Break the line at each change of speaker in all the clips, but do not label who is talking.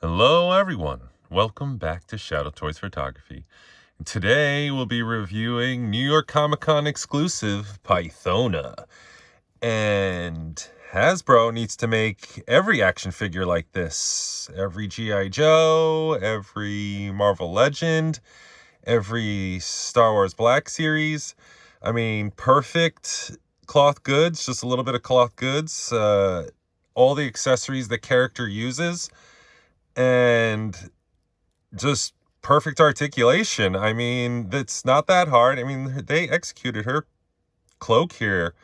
Hello everyone, welcome back to Shadowtoys Photography. Today we'll be reviewing New York Comic Con exclusive Pythona. And Hasbro needs to make every action figure like this. Every G.I. Joe, every Marvel Legend, every Star Wars Black Series. I mean, perfect cloth goods, just a little bit of cloth goods. All the accessories the character uses. And just perfect articulation. I mean, it's not that hard. I mean, they executed her cloak here.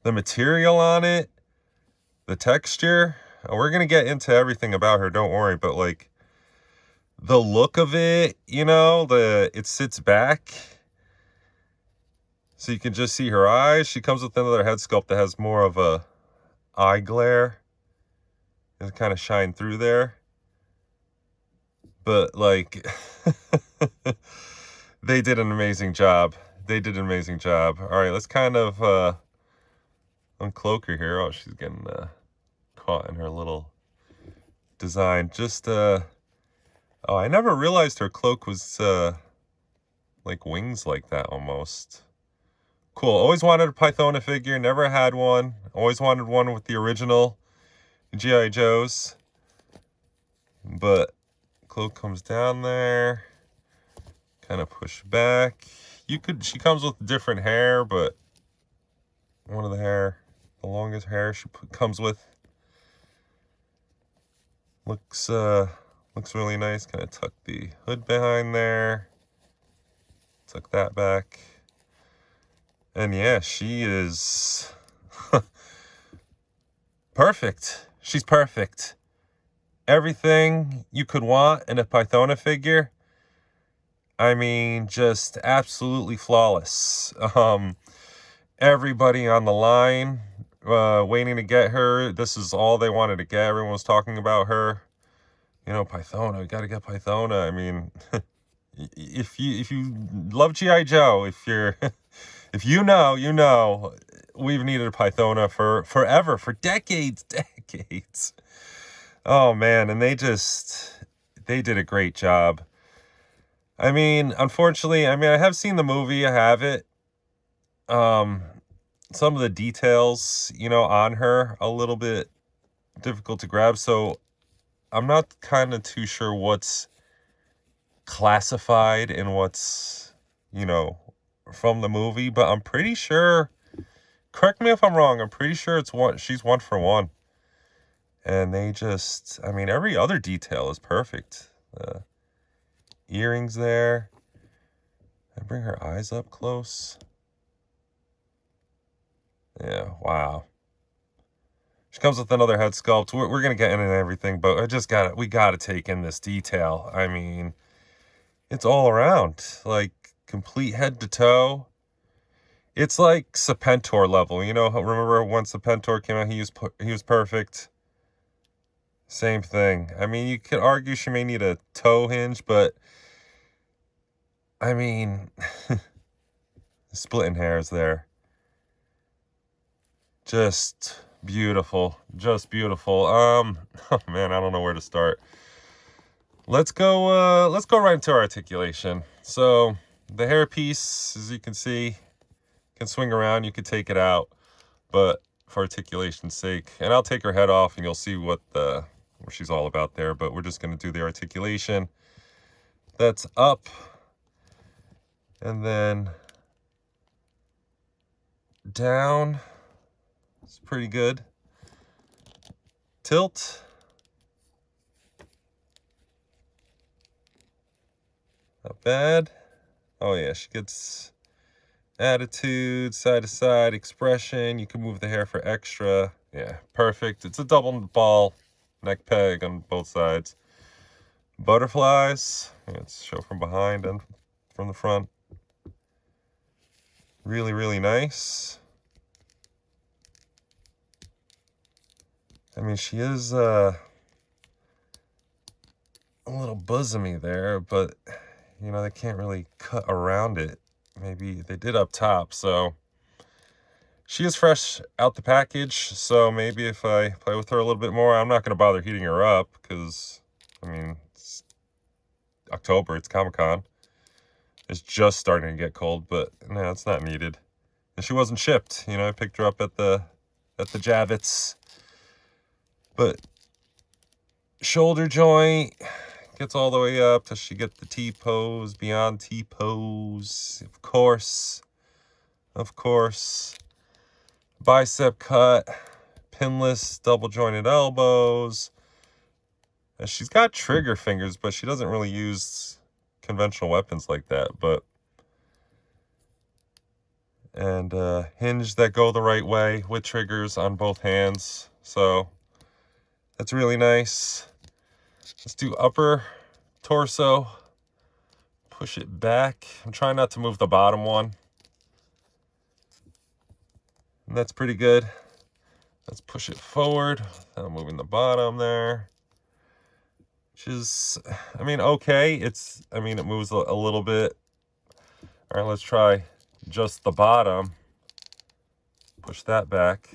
The material on it, the texture. We're going to get into everything about her, don't worry. But, like, the look of it, you know, it sits back. So you can just see her eyes. She comes with another head sculpt that has more of a eye glare. It kind of shine through there. But, like, they did an amazing job. They did an amazing job. All right, let's kind of uncloak her here. Oh, she's getting caught in her little design. Just, oh, I never realized her cloak was, like, wings like that almost. Cool. Always wanted a Pythona figure. Never had one. Always wanted one with the original G.I. Joes. But cloak comes down there, kind of push back. She comes with different hair, but one of the longest hair she comes with looks really nice. Kind of tuck the hood behind there, tuck that back, and yeah, she is perfect. She's perfect. Everything you could want in a Pythona figure. I mean, just absolutely flawless. Everybody on the line waiting to get her. This is all they wanted to get. Everyone was talking about her. You know, Pythona, we got to get Pythona. I mean, if you love G.I. Joe, if you know, we've needed a Pythona for forever, for decades. Oh man, and they did a great job. I mean, unfortunately, I have seen the movie, I have it. Some of the details, you know, on her, a little bit difficult to grab, so I'm not kind of too sure what's classified and what's, you know, from the movie, but I'm pretty sure, correct me if I'm wrong, I'm pretty sure she's 1-for-1. And they just, I mean, every other detail is perfect. Earrings there. I bring her eyes up close. Yeah, wow. She comes with another head sculpt. We're going to get into everything, but we got to take in this detail. I mean, it's all around. Like, complete head to toe. It's like Serpentor level. You know, remember when Serpentor came out, he was perfect. Same thing. I mean, you could argue she may need a toe hinge, but I mean, splitting hairs there. Just beautiful. Just beautiful. Oh man, I don't know where to start. Let's go right into our articulation. So the hair piece, as you can see, can swing around. You could take it out, but for articulation's sake, and I'll take her head off and you'll see what she's all about there, but we're just going to do the articulation. That's up, and then down. It's pretty good. Tilt. Not bad. Oh yeah, she gets attitude, side to side, expression. You can move the hair for extra. Yeah, perfect. It's a double ball neck peg on both sides. Butterflies. Let's show from behind and from the front. Really, really nice. I mean, she is a little bosomy there, but you know, they can't really cut around it. Maybe they did up top, so she is fresh out the package, so maybe if I play with her a little bit more, I'm not going to bother heating her up because I mean, it's October, it's Comic-Con. It's just starting to get cold, but no, it's not needed. And she wasn't shipped, you know, I picked her up at the Javits. But shoulder joint gets all the way up. Does she get the T-pose, beyond T-pose? Of course. Of course. Bicep cut, pinless, double jointed elbows. And she's got trigger fingers, but she doesn't really use conventional weapons like that. And hinge that go the right way with triggers on both hands. So that's really nice. Let's do upper torso. Push it back. I'm trying not to move the bottom one. And that's pretty good. Let's push it forward. I'm moving the bottom there. Which is, I mean, okay. It moves a little bit. All right, let's try just the bottom. Push that back,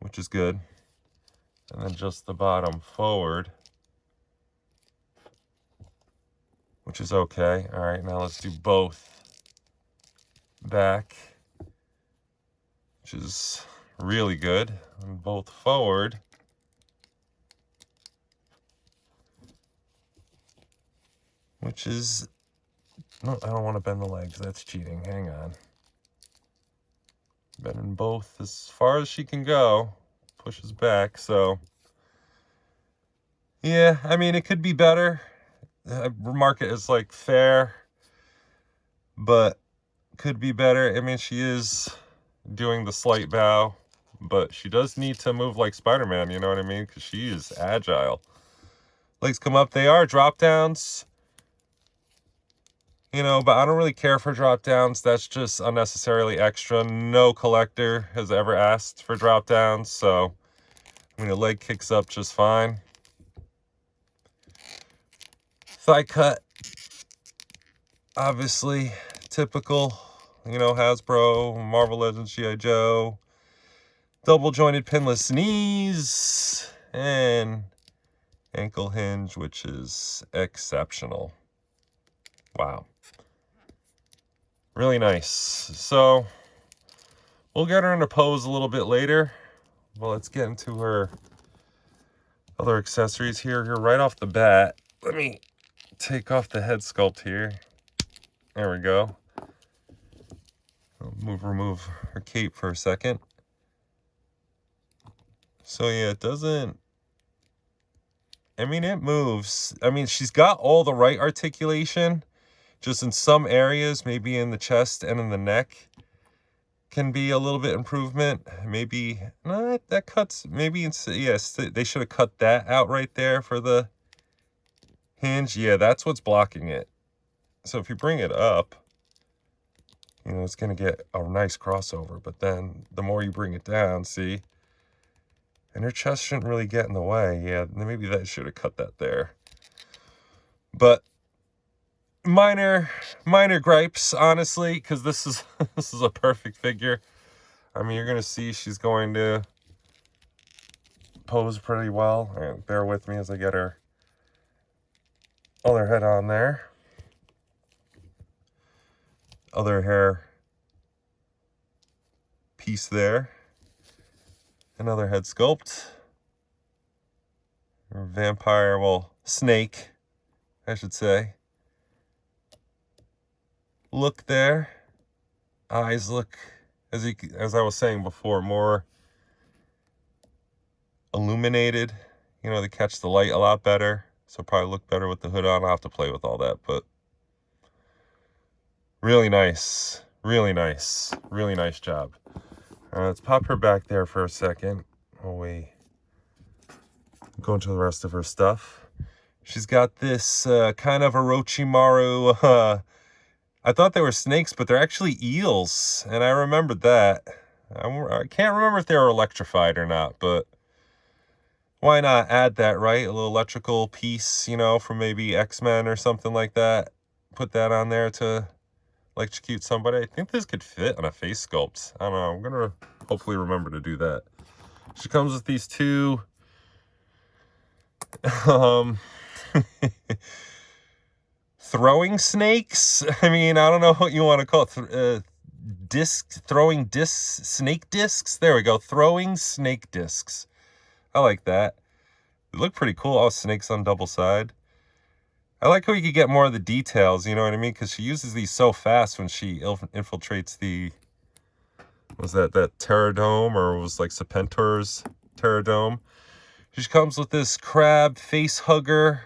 which is good. And then just the bottom forward, which is okay. All right, now let's do both back, which is really good. And both forward. Which is, no, I don't want to bend the legs. That's cheating. Hang on. Bending both as far as she can go. Pushes back, so. Yeah, I mean, it could be better. I mark it as like fair, but could be better. I mean, she is doing the slight bow, but she does need to move like Spider-Man, you know what I mean? Because she is agile. Legs come up. They are drop downs. You know, but I don't really care for drop downs. That's just unnecessarily extra. No collector has ever asked for drop downs, so I mean, the leg kicks up just fine. Thigh cut, obviously typical, you know, Hasbro, Marvel Legends, G.I. Joe. Double jointed pinless knees and ankle hinge, which is exceptional. Wow. Really nice. So we'll get her into pose a little bit later. Well, let's get into her other accessories here right off the bat. Let me take off the head sculpt here. There we go. I'll remove her cape for a second. So yeah, it doesn't, I mean, it moves. I mean, she's got all the right articulation. Just in some areas, maybe in the chest and in the neck, can be a little bit improvement. Maybe, no, that cuts, maybe, yes, they should have cut that out right there for the hinge. Yeah, that's what's blocking it. So if you bring it up, you know, it's going to get a nice crossover. But then the more you bring it down, see, and her chest shouldn't really get in the way. Yeah, maybe that should have cut that there. But minor gripes, honestly, because this is a perfect figure. I mean, you're gonna see she's going to pose pretty well. All right, bear with me as I get her other head on there. Other hair piece there. Another head sculpt. Or vampire, well, snake, I should say. Look there. Eyes look, as I was saying before, more illuminated. You know, they catch the light a lot better. So probably look better with the hood on. I'll have to play with all that, but really nice. Really nice. Really nice job. Let's pop her back there for a second while we go into the rest of her stuff. She's got this kind of Orochimaru, I thought they were snakes, but they're actually eels, and I remembered that. I can't remember if they were electrified or not, but why not add that, right? A little electrical piece, you know, from maybe X-Men or something like that. Put that on there to electrocute somebody. I think this could fit on a face sculpt. I don't know. I'm going to hopefully remember to do that. She comes with these two Um, throwing snakes. I mean, I don't know what you want to call it. Throwing discs, snake discs. There we go. Throwing snake discs. I like that. They look pretty cool. Oh, snakes on double side. I like how you could get more of the details, you know what I mean? Because she uses these so fast when she infiltrates the, was that Terradome, or was like Serpentor's Terradome? She comes with this crab face hugger,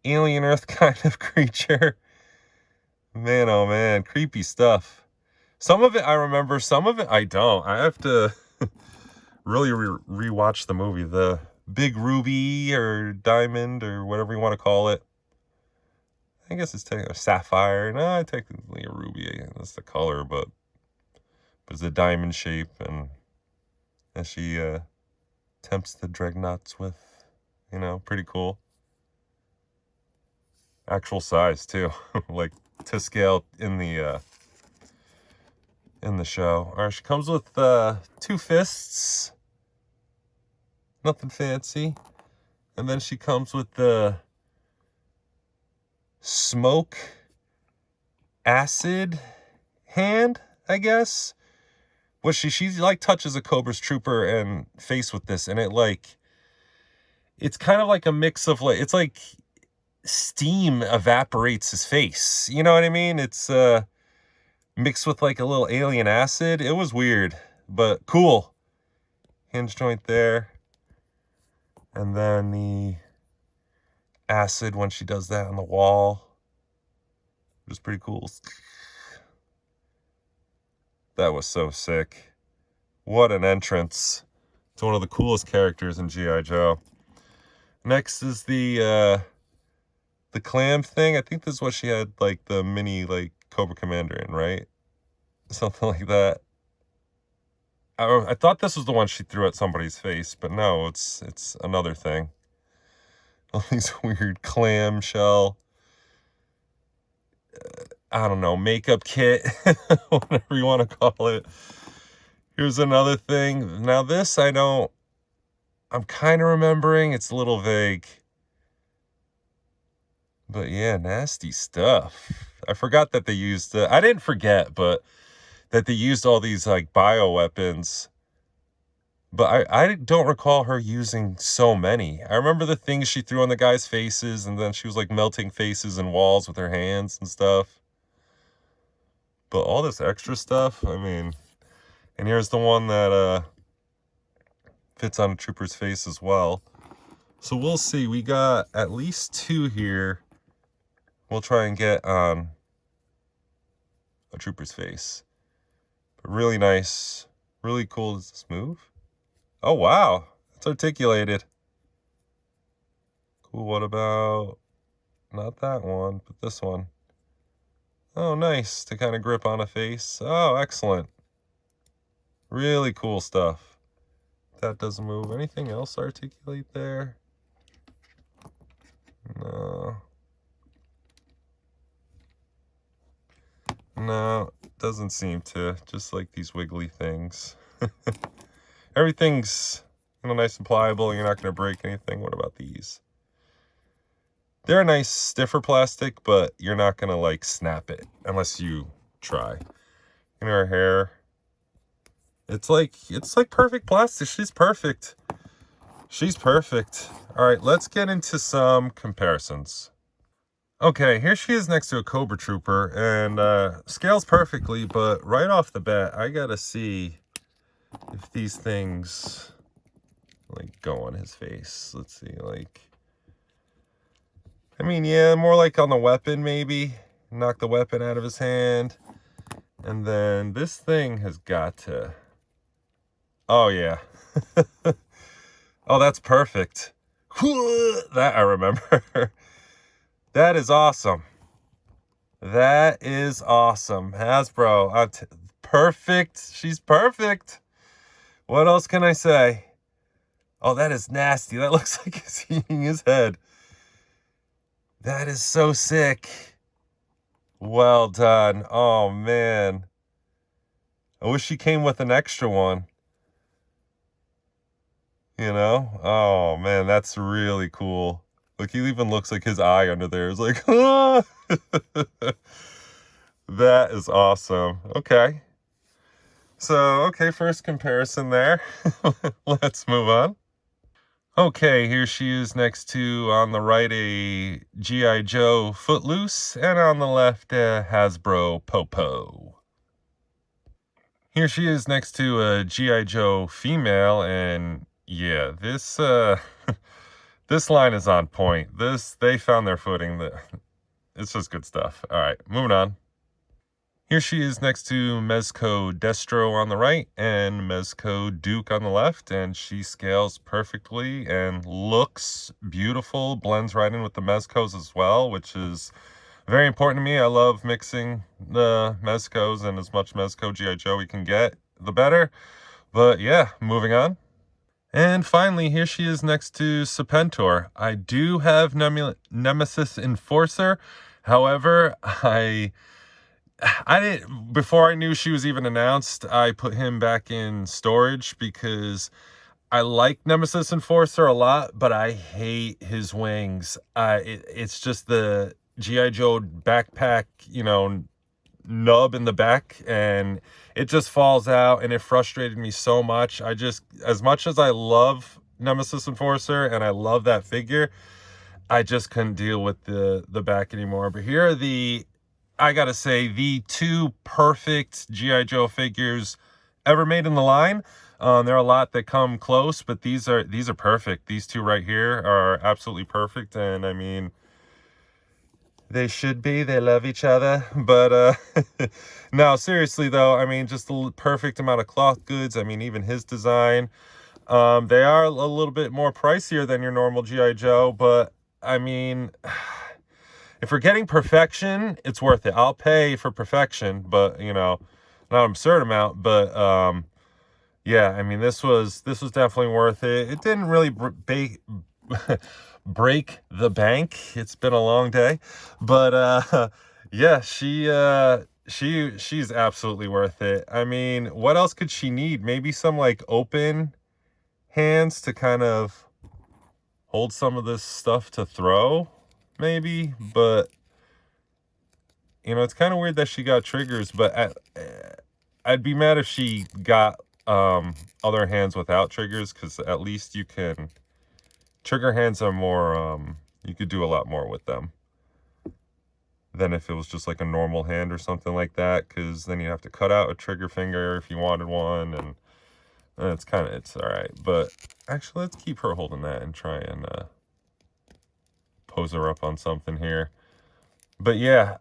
alien Earth kind of creature. Man, oh man, creepy stuff. Some of it I remember, some of it I don't. I have to really rewatch the movie. The Big Ruby or Diamond or whatever you want to call it. I guess it's technically a sapphire. No, technically a ruby. That's the color, but it's a diamond shape, and as she tempts the dreadnoughts with, you know, pretty cool. Actual size too, like to scale in the show. All right, she comes with 2 fists. Nothing fancy. And then she comes with the smoke acid hand, I guess. But she like touches a Cobra's trooper and face with this, and it's kind of like a mix of like, it's like steam evaporates his face. You know what I mean? It's mixed with like a little alien acid. It was weird, but cool. Hinge joint there. And then the acid when she does that on the wall, which is pretty cool. That was so sick. What an entrance. It's one of the coolest characters in G.I. Joe. Next is the clam thing. I think this is what she had like the mini like Cobra Commander in, right? Something like that. I thought this was the one she threw at somebody's face, but no, it's another thing. All these weird clamshell, I don't know, makeup kit, whatever you want to call it. Here's another thing. Now this I'm kind of remembering. It's a little vague. But yeah, nasty stuff. I forgot that they used, I didn't forget, but that they used all these like bioweapons. But I don't recall her using so many. I remember the things she threw on the guys' faces, and then she was like melting faces and walls with her hands and stuff. But all this extra stuff, I mean, and here's the one that fits on a trooper's face as well. So we'll see. We got at least 2 here. We'll try and get on a trooper's face. But really nice. Really cool. Does this move? Oh, wow. It's articulated. Cool. What about not that one, but this one? Oh, nice. To kind of grip on a face. Oh, excellent. Really cool stuff. That doesn't move. Anything else articulate there? No. No, doesn't seem to. Just like these wiggly things. Everything's, you know, nice and pliable. You're not going to break anything. What about these? They're a nice stiffer plastic, but you're not going to like snap it unless you try. In her hair, it's like perfect plastic. She's perfect. She's perfect. All right, let's get into some comparisons. Okay, here she is next to a Cobra Trooper, and scales perfectly, but right off the bat, I gotta see if these things like go on his face. Let's see, like, I mean, yeah, more like on the weapon, maybe. Knock the weapon out of his hand. And then this thing has got to, oh yeah. Oh, that's perfect. That I remember. That is awesome. That is awesome. Hasbro, perfect. She's perfect. What else can I say? Oh, that is nasty. That looks like he's eating his head. That is so sick. Well done. Oh, man. I wish she came with an extra one. You know? Oh, man, that's really cool. Look, he even looks like his eye under there is like, ah! That is awesome. Okay. So, okay, first comparison there. Let's move on. Okay, here she is next to, on the right, a G.I. Joe Footloose, and on the left, a Hasbro Popo. Here she is next to a G.I. Joe female, and yeah, this this line is on point. They found their footing. It's just good stuff. All right, moving on. Here she is next to Mezco Destro on the right and Mezco Duke on the left, and she scales perfectly and looks beautiful, blends right in with the Mezcos as well, which is very important to me. I love mixing the Mezcos, and as much Mezco G.I. Joe we can get, the better. But yeah, moving on. And finally, here she is next to Serpentor. I do have Nemesis Enforcer. However, I didn't, before I knew she was even announced, I put him back in storage because I like Nemesis Enforcer a lot, but I hate his wings. It's just the G.I. Joe backpack, you know, nub in the back, and it just falls out, and it frustrated me so much. As much as I love Nemesis Enforcer and I love that figure, I just couldn't deal with the back anymore. But here are I gotta say, the two perfect G.I. Joe figures ever made in the line. There are a lot that come close, but these are perfect. These two right here are absolutely perfect, and I mean, they should be. They love each other. But no, seriously though, I mean, just the perfect amount of cloth goods. I mean, even his design. They are a little bit more pricier than your normal G.I. Joe, but I mean, if we're getting perfection, it's worth it. I'll pay for perfection, but you know, not an absurd amount. But yeah, I mean, this was definitely worth it. It didn't really break the bank. It's been a long day, but yeah, she's absolutely worth it. I mean, what else could she need? Maybe some like open hands to kind of hold some of this stuff to throw, maybe. But you know, it's kind of weird that she got triggers, but I'd be mad if she got other hands without triggers, because at least you can, trigger hands are more, you could do a lot more with them than if it was just like a normal hand or something like that, because then you have to cut out a trigger finger if you wanted one, and it's all right. But actually, let's keep her holding that and try and pose her up on something here. But yeah,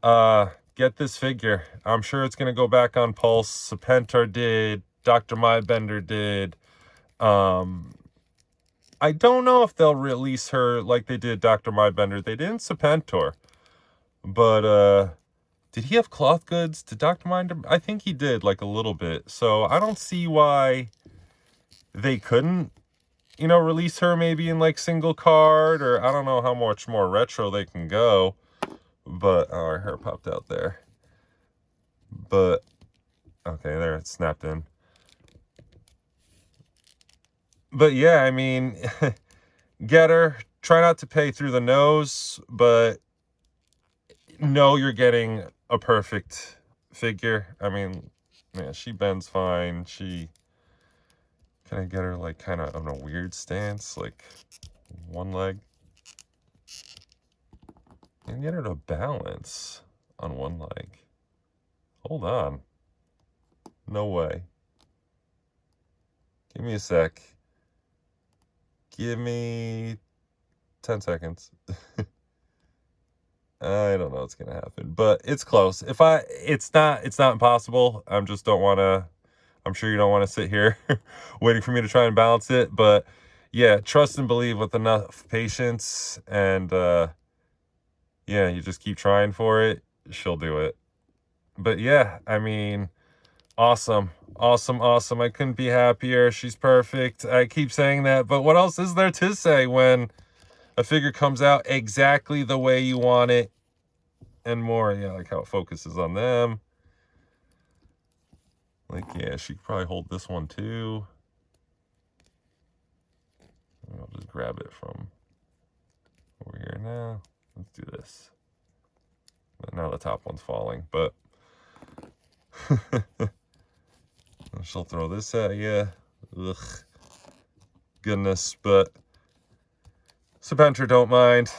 get this figure. I'm sure it's going to go back on Pulse. Serpentor did. Dr. Mindbender did. I don't know if they'll release her like they did Dr. Mindbender. They didn't Serpentor. But, did he have cloth goods? Did Dr. Mindbender? I think he did, like, a little bit. So I don't see why they couldn't, you know, release her maybe in, like, single card, or I don't know how much more retro they can go. But, oh, her hair popped out there. But, okay, there, it snapped in. But yeah, I mean, get her. Try not to pay through the nose, but know you're getting a perfect figure. I mean, yeah, she bends fine. Can I get her like kind of on a weird stance, like one leg? And get her to balance on one leg. Hold on. No way. Give me a sec. Give me 10 seconds. I don't know what's gonna happen, but it's close. It's not impossible. I'm sure you don't want to sit here waiting for me to try and balance it. But yeah, trust and believe with enough patience, and yeah, you just keep trying for it, she'll do it. But yeah, I mean, awesome. I couldn't be happier. She's perfect. I keep saying that, but what else is there to say when a figure comes out exactly the way you want it and more? Yeah, like how it focuses on them. Like, yeah, she could probably hold this one too. I'll just grab it from over here now. Let's do this. But now the top one's falling, but she'll throw this at you. Ugh. Goodness, but Serpentor don't mind.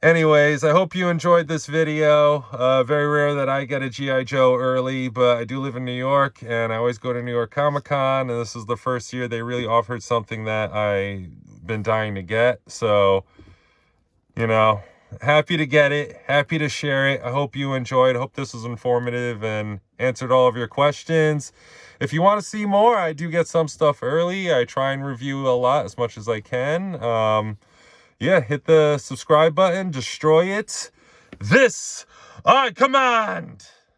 Anyways, I hope you enjoyed this video. Very rare that I get a G.I. Joe early, but I do live in New York, and I always go to New York Comic-Con, and this is the first year they really offered something that I've been dying to get. So, you know, happy to get it, happy to share it. I hope you enjoyed. I hope this was informative and answered all of your questions. If you want to see more, I do get some stuff early. I try and review a lot as much as I can. Yeah, hit the subscribe button, destroy it. This I command!